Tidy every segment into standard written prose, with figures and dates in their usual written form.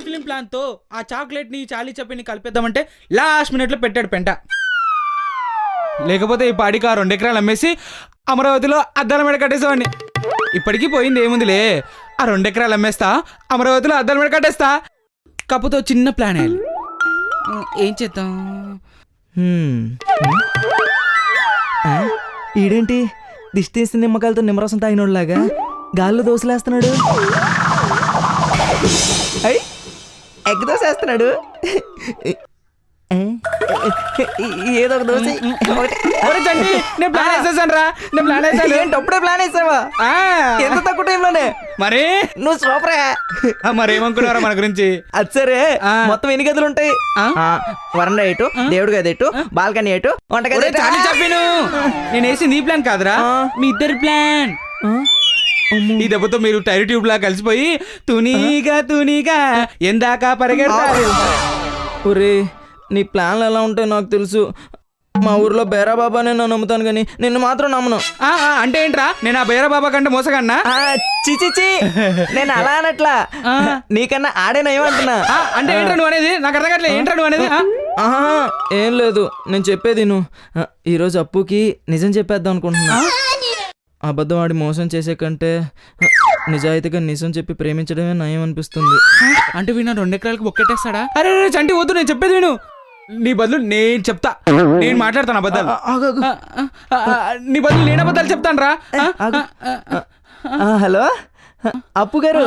Film plan తో ఆ chocolate ని చార్లీ చాప్లిన్ ని కలిపేద్దామంటే లాస్ట్ మినిట్ లో పెట్టాడు పెంట. లేకపోతే ఈ పాడికి ఆ 2 ఎకరాలు అమ్మేసి అమరావతిలో అద్దాల మీద కట్టేసేవాడిని. ఇప్పటికీ పోయింది ఏముందిలే, ఆ 2 ఎకరాలు అమ్మేస్తా, అమరావతిలో అద్దాల మీద కట్టేస్తా. కాకపోతే చిన్న ప్లాన్ వేయాలి. ఏం చేద్దాం? ఈడేంటి దిష్టి తీసిన నిమ్మకాయలతో నిమ్మరసం తాగినోళ్ళలాగా గాల్లో దోశలేస్తున్నాడు. ఎగ్ దోశ వేస్తున్నాడు. ఏదో ఒక దోశ. అప్పుడే ప్లాన్ వేసావా? ఎంత తక్కువ టైంలోనే మరి నువ్వు సూపరే. మరేమనుకున్నారా మన గురించి? అది సరే, మొత్తం ఎన్ని గదులు ఉంటాయి? వరండా ఎటు, దేవుడి గది ఎటు, బాల్కనీ ఎటు, వంటగది. చెప్పాను నేను వేసి నీ ప్లాన్ కాదురా, మీ ఇద్దరి ప్లాన్. ఈ దెబ్బతో మీరు టైర్ ట్యూబ్ లా కలిసిపోయి తునీగా ఎందాక పరిగెడతారు. ఒరే, నీ ప్లాన్లు ఎలా ఉంటాయో నాకు తెలుసు. మా ఊర్లో బేరాబాబానే నేను నమ్ముతాను కానీ నిన్ను మాత్రం నమ్మను. అంటే ఏంట్రా, నేను ఆ బేరాబాబా కంటే మోసగన్నా? చిచిచి, నేను అలా అనట్లా, నీకన్నా ఆడేనేమంటున్నా. అంటే ఏంట్రా నువ్వు అనేది? నాకు అర్థం కావట్లేదు. ఏంట్రా నువ్వు అనేది? ఏం లేదు, నేను చెప్పేది నువ్వు. ఈరోజు అప్పుకి నిజం చెప్పేద్దాం అనుకుంటున్నా. అబద్ధం ఆడి మోసం చేసే కంటే నిజాయితీగా నిజం చెప్పి ప్రేమించడమే నయం అనిపిస్తుంది. అంటే వీణ 2 ఎకరాలకు బొక్కెట్టేస్తాడా? అరే చంటి వద్దు, నేను చెప్పేది విను. నీ బదులు నేను చెప్తా, నేను మాట్లాడతాను అబద్ధాలు. నీ బదులు నేను అబద్ధాలు చెప్తాను రా. హలో అప్పు గారు,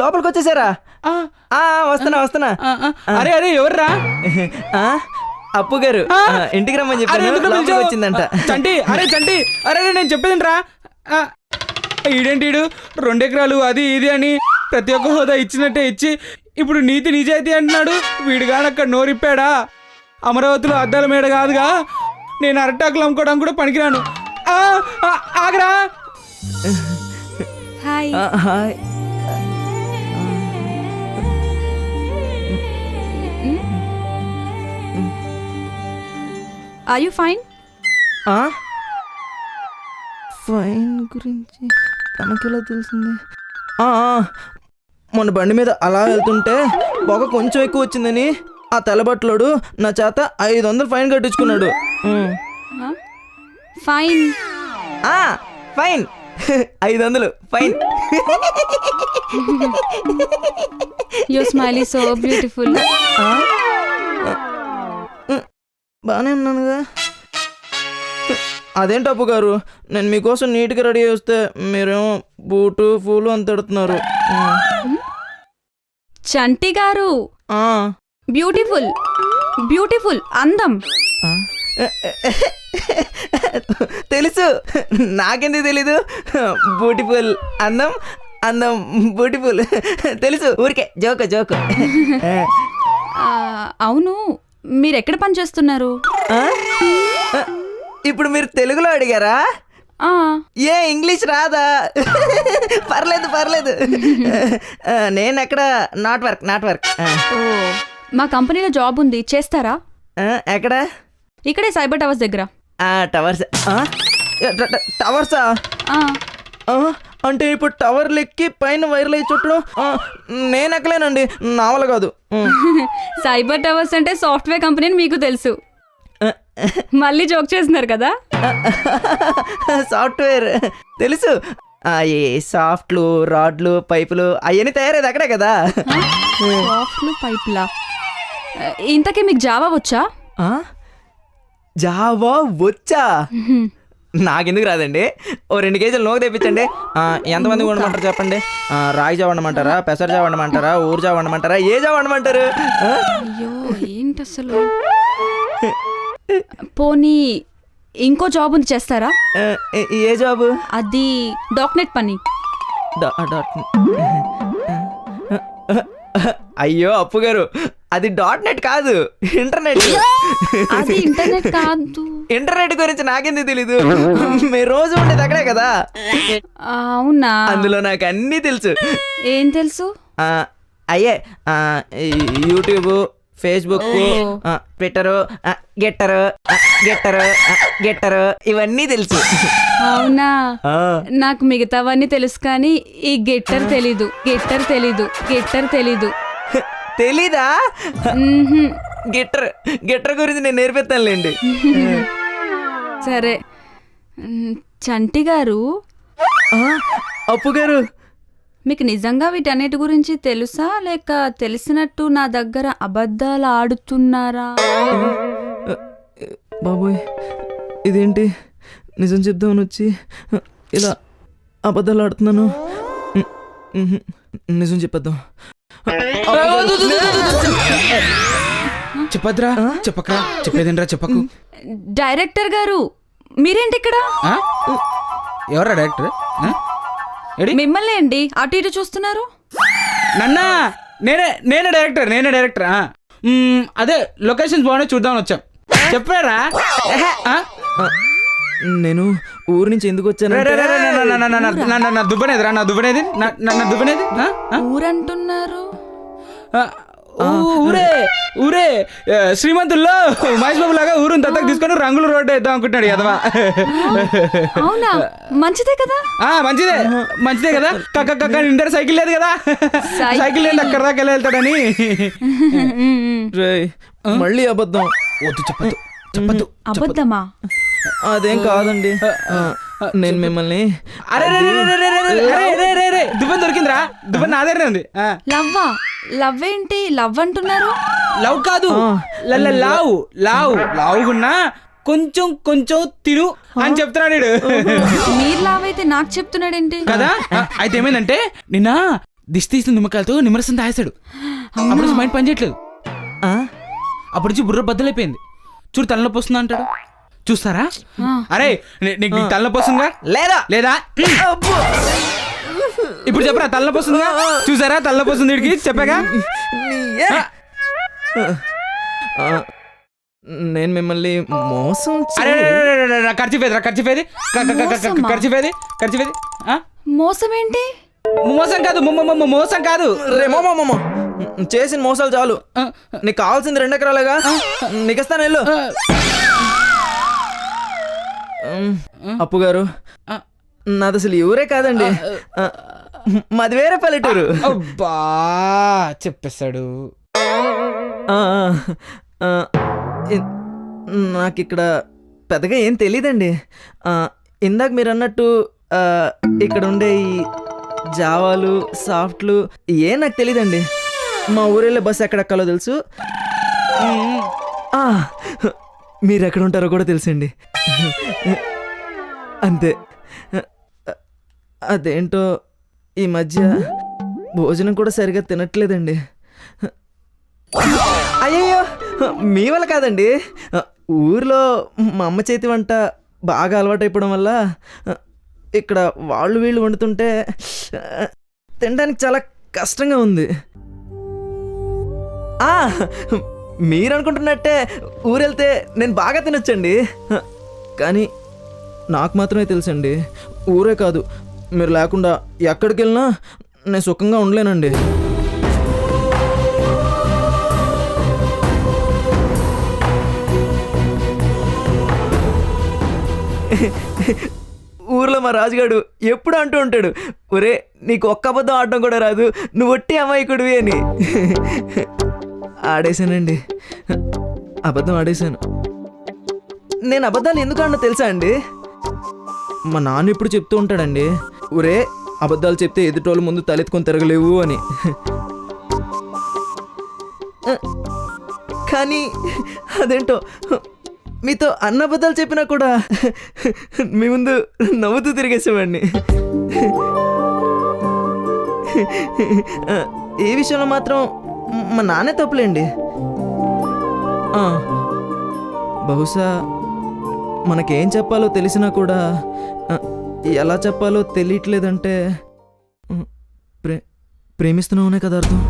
లోపలికి వచ్చేసారా? వస్తున్నా. అరే ఎవర్రా? అప్పు గారు ఇంటికి రమ్మని చెప్పాను, వచ్చిందంట. చంటి అరే నేను చెప్పేది రా. ఈడేంటి 2 ఎకరాలు అది ఇది అని ప్రతి ఒక్క హోదా ఇచ్చినట్టే ఇచ్చి ఇప్పుడు నీతి నిజాయితీ అంటున్నాడు. వీడిగానక్కడ నోరిప్పాడా? అమరావతిలో అద్దాల మేడ కాదుగా, నేను అరటాకులు అమ్ముకోవడానికి కూడా పనికిరాను. ఆగరా. Hi. Are you fine? Fine గురించి తనకెలా తెలిసింది? మొన్న బండి మీద అలా వెళ్తుంటే పొగ కొంచెం ఎక్కువ వచ్చిందని ఆ తెల్లబట్టలోడు నా చేత 500 ఫైన్ కట్టించుకున్నాడు. Fine? Fine 500 fine. Your smile is so beautiful. బాగానే ఉన్నానుగా. అదేంటి అప్పు గారు, నేను మీకోసం నీట్గా రెడీ చేస్తే మీరేమో బూటు పూలు అని తిడుతున్నారు. చంటి గారు, బ్యూటిఫుల్ అందం. తెలుసు, నాకెందుకు తెలీదు? బ్యూటిఫుల్ అందం బ్యూటిఫుల్ తెలుసు, ఊరికే జోకు. అవును, మీరు ఎక్కడ పని చేస్తున్నారు? ఇప్పుడు మీరు తెలుగులో అడిగారా? ఏ ఇంగ్లీష్ రాదా? పర్లేదు. నేను ఎక్కడ నాట్ వర్క్. మా కంపెనీలో జాబ్ ఉంది, చేస్తారా? ఎక్కడ? ఇక్కడే సైబర్ టవర్స్ దగ్గర. టవర్సా? అంటే ఇప్పుడు టవర్లు ఎక్కి పైన వైర్లు అయి చుట్టడం నేను ఎక్కలేనండి, నా వల్ల కాదు. సైబర్ టవర్స్ అంటే సాఫ్ట్వేర్ కంపెనీ అని మీకు తెలుసు. మళ్ళీ జోక్ చేస్తున్నారు కదా? సాఫ్ట్వేర్ తెలుసు. ఈ సాఫ్ట్లు, రాడ్లు, పైపులు అవన్నీ తయారయ్యేది అక్కడే కదా. సాఫ్ట్లు, పైపులా? ఇంతకీ మీకు జావా వచ్చా? జావా వచ్చా? నాకెందుకు రాదండి. ఓ 2 కేజీలు నోకు తెప్పించండి. ఎంతమంది వండమంటారు చెప్పండి? రాగి జావ వండమంటారా, పెసర జావ వండమంటారా, ఊరు జావ వండమంటారా, ఏ జావ వండమంటారు? అయ్యో ఏంటి అసలు. పోనీ ఇంకో జాబ్ ఉంది, చేస్తారా? ఏ జాబు? అది డాక్నెట్ పని. అయ్యో అప్పు గారు, అది .net కాదు, ఇంటర్నెట్. అది ఇంటర్నెట్ కాదు. ఇంటర్నెట్ గురించి నాకెందుకు తెలీదు? మీరు రోజు ఉండేది అక్కడే కదా. అవునా? అందులో నాకు అన్నీ తెలుసు. ఏం తెలుసు? అయ్యే యూట్యూబ్, ఫేస్బుక్, ట్విట్టరు, గెట్టరు ఇవన్నీ తెలుసు. అవునా, ఆ, నాకు మిగతావన్నీ తెలుసు కానీ ఈ గెట్టర్ తెలీదు. తెలీదా? మ్మ్హ్మ్. గెట్టర్ గురించి నేను నేర్పిస్తానులేండి. సరే. చంటి గారు, ఆ, అప్పు గారు, మీకు నిజంగా వీటన్నిటి గురించి తెలుసా లేక తెలిసినట్టు నా దగ్గర అబద్ధాలు ఆడుతున్నారా? బాబోయ్ ఇదేంటి, నిజం చెప్దామని వచ్చి ఇలా అబద్ధాలు ఆడుతున్నాను. నిజం చెప్పేద్దాం. చెప్పద్రా, చెప్పకరా, చెప్పేదేంట్రా, చెప్పకు. డైరెక్టర్ గారు మీరేంటి ఇక్కడ? ఆ? ఎవరా డైరెక్టర్? ఆ? ఏడి? మిమ్మల్ని అండి అటు ఇటు చూస్తున్నారు. నన్నా, నేనే డైరెక్టర్. ఆ. అదే లొకేషన్స్ బాగున్నాయి చూద్దామని వచ్చాం. చెప్పారా? ఆ? నేను ఊరు నుంచి ఎందుకు వచ్చాను? నా దుబ్బనేది. ఆ? ఆ? ఊరంటున్నారు. ఆ, ఊరే శ్రీమంతుల్లో మహేష్ బాబు లాగా ఊరుని దత్తకు తీసుకొని రంగులు రోడ్డు వేద్దాం అనుకుంటున్నాడు ఎదవా. అవునా, మంచిదే కదా. మంచిదే కదా. కక్క ఇంటర్ సైకిల్ లేదు కదా, సైకిల్ లేదు అక్కడ దాకా ఎలా వెళ్తాడని. రేయ్, మళ్ళీ అబద్ధం. వద్దు, చెప్పద్దు. అబద్ధమా? అదేం కాదండి. నేను మిమ్మల్ని అరే దుబ్బన్ దొరికిందిరా, దుబ్బన్ నాదేనే ఉంది. లవ్ ఏంటి? లవ్ అంటున్నారు. లవ్ కాదు, లావుగున్నా కొంచెం తిను అని చెప్తున్నాడు వీడు. మీరు లావ్ అయితే నాకు చెప్తున్నాడేంటి కదా. అయితే ఏమైందంటే నిన్న దిష్టి తీసిన నిమ్మకాయలతో నిమ్మరసం తాగేశాడు. అప్పుడు నుంచి మైండ్ పని చేయట్లేదు. అప్పటి నుంచి బుర్ర బద్దలైపోయింది. చూడు తలనొప్పి వస్తుందా అంటాడు. చూస్తారా? అరే నీకు తలనొప్పి వస్తుందా లేదా? ఇప్పుడు చెప్పరా తలనొప్పి వస్తుందా? చూసారా తలనొప్పి వస్తుంది వీడికి చెప్పాగా. నేను మిమ్మల్ని మోసం అరే ఖర్చిపోయేది. మోసం ఏంటి? మోసం కాదు చేసిన మోసాలు చాలు. నీకు కావాల్సింది 2 ఎకరాలుగా, నీకు ఇస్తాను వెళ్ళు. అప్పు గారు, నాది అసలు ఎవరే కాదండి, మాది వేరే పల్లెటూరు. అబ్బా చెప్పేశాడు. నాకు ఇక్కడ పెద్దగా ఏం తెలీదండి. ఇందాక మీరు అన్నట్టు ఇక్కడ ఉండే ఈ జావాలు, సాఫ్ట్లు ఏం నాకు తెలీదండి. మా ఊరెళ్ళే బస్సు ఎక్కడెక్కాలో తెలుసు. మీరు ఎక్కడ ఉంటారో కూడా తెలుసండి. అంతే. అదేంటో ఈ మధ్య భోజనం కూడా సరిగా తినట్లేదండి. అయ్యయ్యో, మీ వల్ల కాదండి. ఊర్లో మా అమ్మ చేతి వంట బాగా అలవాటైపోవడం వల్ల ఇక్కడ వాళ్ళు వీళ్ళు వండుతుంటే తినడానికి చాలా కష్టంగా ఉంది. మీరు అనుకుంటున్నట్టే ఊరెళ్తే నేను బాగా తినొచ్చండి. కానీ నాకు మాత్రమే తెలుసండి, ఊరే కాదు మీరు లేకుండా ఎక్కడికి వెళ్ళినా నేను సుఖంగా ఉండలేనండి. ఊర్లో మా రాజుగాడు ఎప్పుడు అంటూ ఉంటాడు, ఒరే నీకు ఒక్క అబద్ధం ఆడటం కూడా రాదు, నువ్వు ఒట్టి అమాయకుడివి అని. ఆడేశానండి, అబద్ధం ఆడేశాను. నేను అబద్ధాలు ఎందుకు ఆడినా తెలుసా అండి? మా నాన్న ఇప్పుడు చెప్తూ ఉంటాడండి, ఒరే అబద్ధాలు చెప్తే ఎదుటోళ్ళ ముందు తలెత్తుకొని తిరగలేవు అని. కానీ అదేంటో మీతో అన్న అబద్ధాలు చెప్పినా కూడా మీ ముందు నవ్వుతూ తిరిగేసేవాడిని. ఏ విషయంలో మాత్రం మా నాన్నే తప్పులేండి. బహుశా మనకేం చెప్పాలో తెలిసినా కూడా ఎలా చెప్పాలో తెలియట్లేదంటే ప్రేమిస్తున్నావునే కదా అర్థం.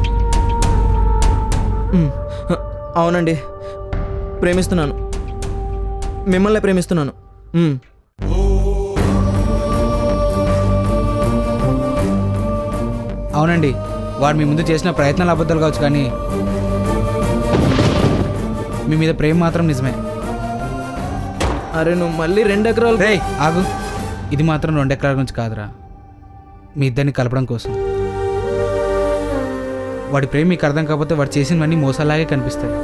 అవునండి, ప్రేమిస్తున్నాను, మిమ్మల్ని ప్రేమిస్తున్నాను. అవునండి, వాడు మీ ముందు చేసిన ప్రయత్నాలు అబద్ధాలు కావచ్చు కానీ మీ మీద ప్రేమ మాత్రం నిజమే. అరే నువ్వు మళ్ళీ 2 ఎకరాలు రేయ్ ఆగు, ఇది మాత్రం 2 ఎకరాల గురించి కాదురా, మీ ఇద్దరిని కలపడం కోసం. వాడి ప్రేమ మీకు అర్థం కాకపోతే వాడు చేసినవన్నీ మోసాలాగే కనిపిస్తాయి.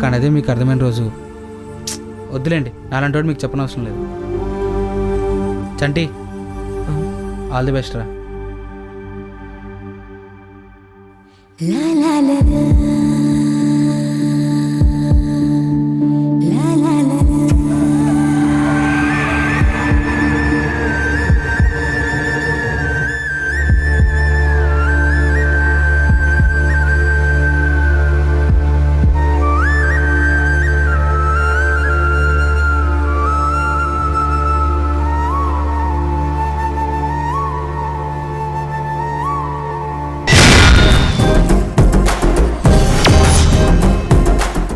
కానీ అదే మీకు అర్థమైన రోజు వద్దులేండి, నాలంటి వాడు మీకు చెప్పనవసరం లేదు. చంటి, ఆల్ ది బెస్ట్ రా.